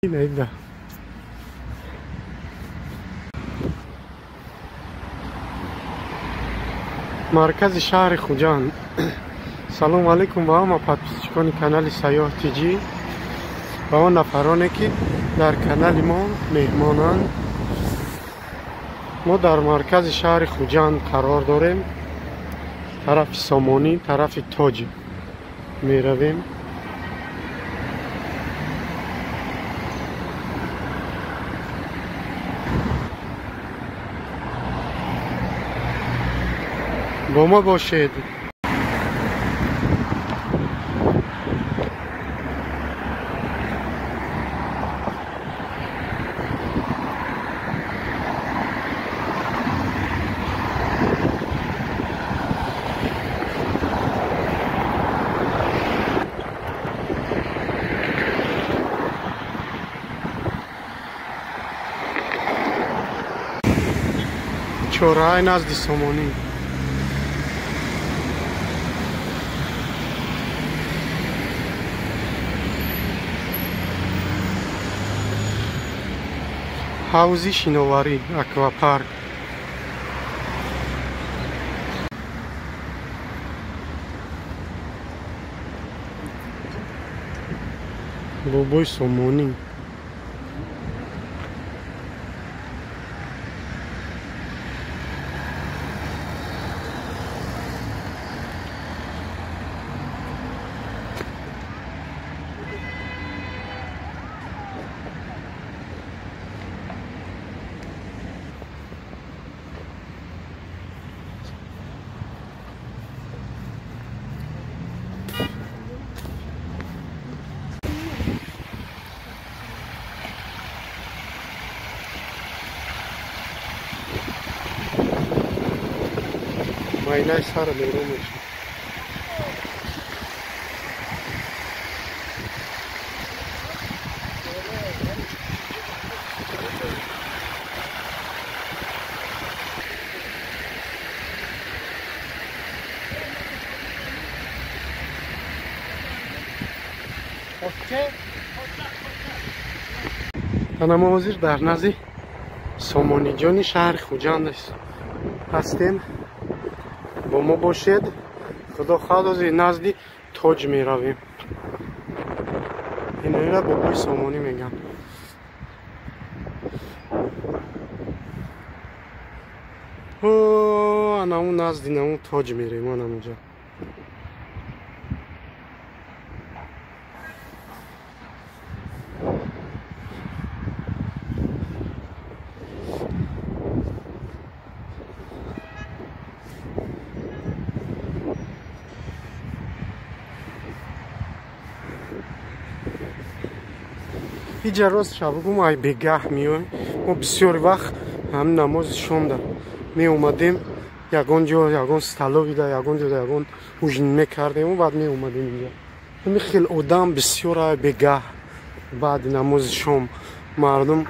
Neydi? مرکز شهر خوجان. سلام علیکم با همه پادپیسچکان کانال سیاه تیجی و آن نفرانی که در کانال ما مهمانان. ما در مرکز شهر خوجان قرار داریم، طرف سامانی، طرف تاج می رویم. با ما باشید. چهارراه نزد سامانی. حوضی شینواری اکواپارک. بابای سامانی. ماینای سر بیرون میشه. ما حاضر در نزد سامانی جان شهر خوجان هستیم. با ما باشید. خدا خواهد از نزد تاج می رویم. این را بابای سامانی میگم. انا اون نزد اون تاج میریم. ما اونجا اینجا راست شبگو ما بگاه میویم. ما بسیار وقت هم نماز شام می اومدیم. یگان جا یگان ستالوی دا یگان جا یگان اوجین میکردیم و بعد می اومدیم اینجا. همین خیلی آدم بسیار بگاه بعد نماز شام مردم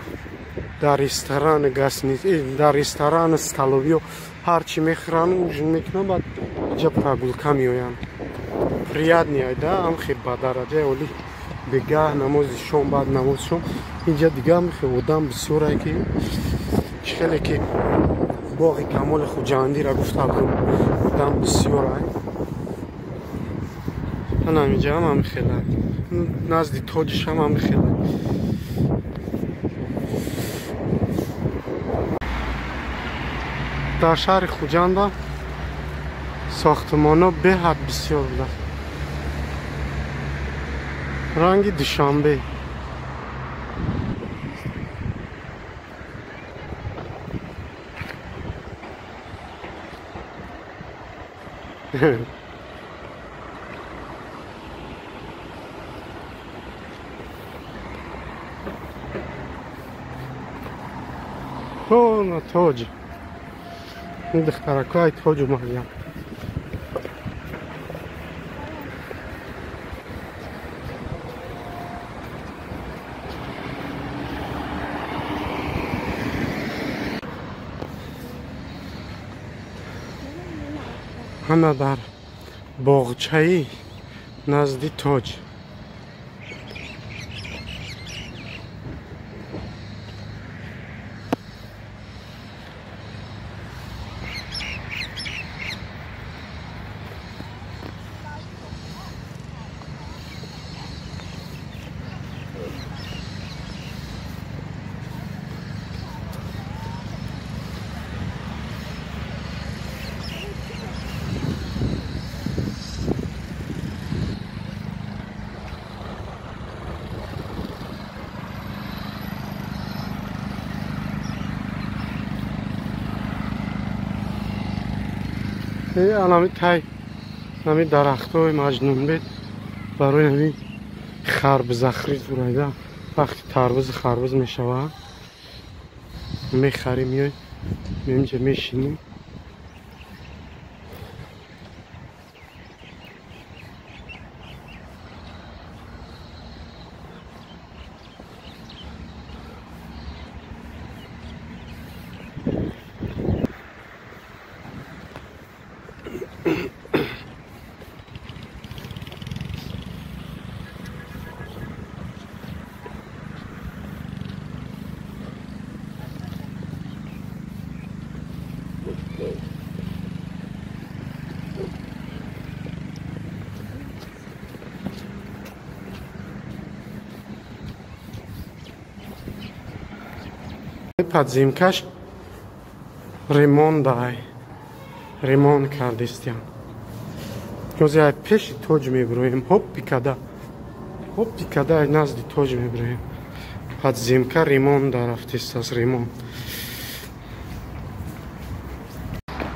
در رستوران گاسنیز در رستوران ستالوی و هرچی میخرن اوجین میکنن بعد اینجا پراگولکا میوین. приятный айда ам хе бадараҷа оли бегаҳ намози шом баъд намози шом инҷа дига ам хе одам бисёр ай ки хеле ки боғи камоли хуҷандира гуфта будам одам бисёр ай ана инҷа ам хеле назди тоҷишам ам хеле дар шаҳри хуҷанда сохтмоно беҳад бисёр буданд. ранги душанбе о на тоҷ این دخترکای تاج و مریم همه در باغچه‌ای назди тоҷ. анами тай нами дарахтои маҷнунбет барои нами харбузахрӣ зурайда вақти тарвузи харбуз мешавад мехарим меоем инҷа мешинем. подземкаш ремонт дай ремонт кардистиам. ҳозир ай пеши тоҷ мебироем. ҳоппи када ай назди тоҷ мебироем. подземка ремонт дарафтистас ремонт.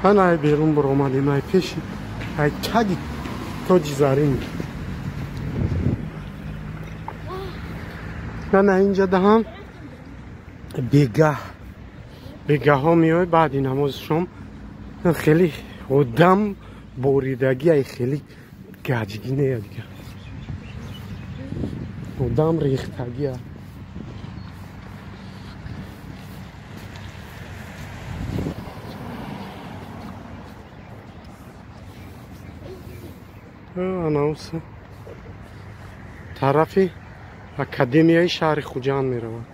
ана ай берун биромадем ай пеши ай чаги тоҷи зарин. ана инҷа даҳам бегаҳҳо меояд баъди намози шом. хеле одам боридаги ай хеле гаҷги нея дига. одам рехтагия. анауса тарафи академияи шаҳри хуҷанд меравад.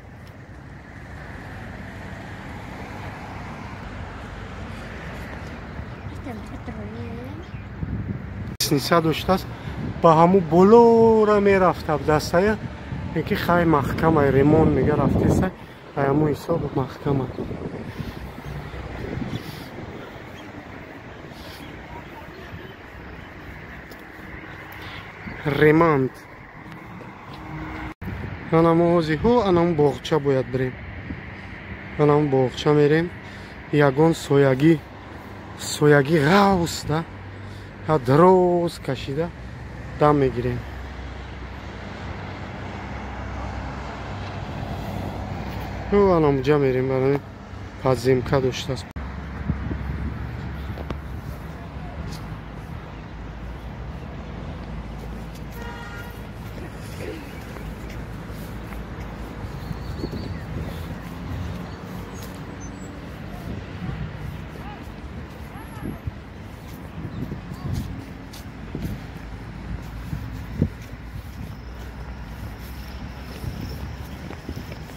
лестница доштааст ба ҳаму болора мерафта дастая ки хай маҳкамай ремонт мега рафтесай ай ҳаму ҳисоб маҳкама. ремонт. анамо ҳозиҳо анамо боғча бояд бирем. анамо боғча мерем. ягон соягӣ ғавс да дроз кашида дам мегирем. анамуҷа мерем барои подземка доштааст.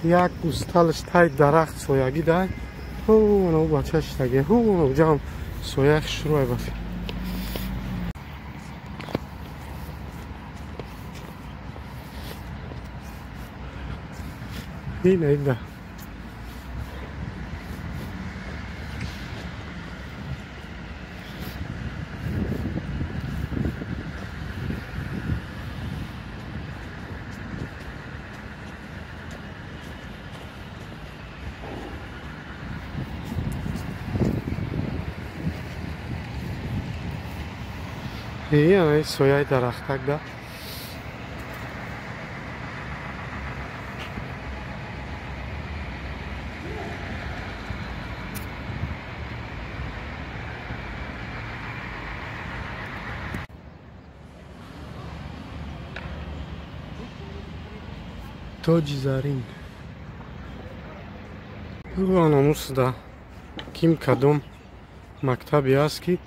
як усталаш тай дарахт соягӣ дай. анау бачаш таге ҷам соях шурӯй баф. ида сояи дарахтак да. тоҷи зарин. анамусда ким кадом мактаби аст ки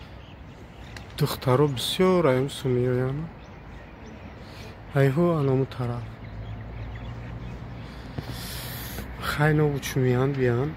духтаро бисёр аёмсу меоянд. айҳо анаму тараф хайно учумиянд биян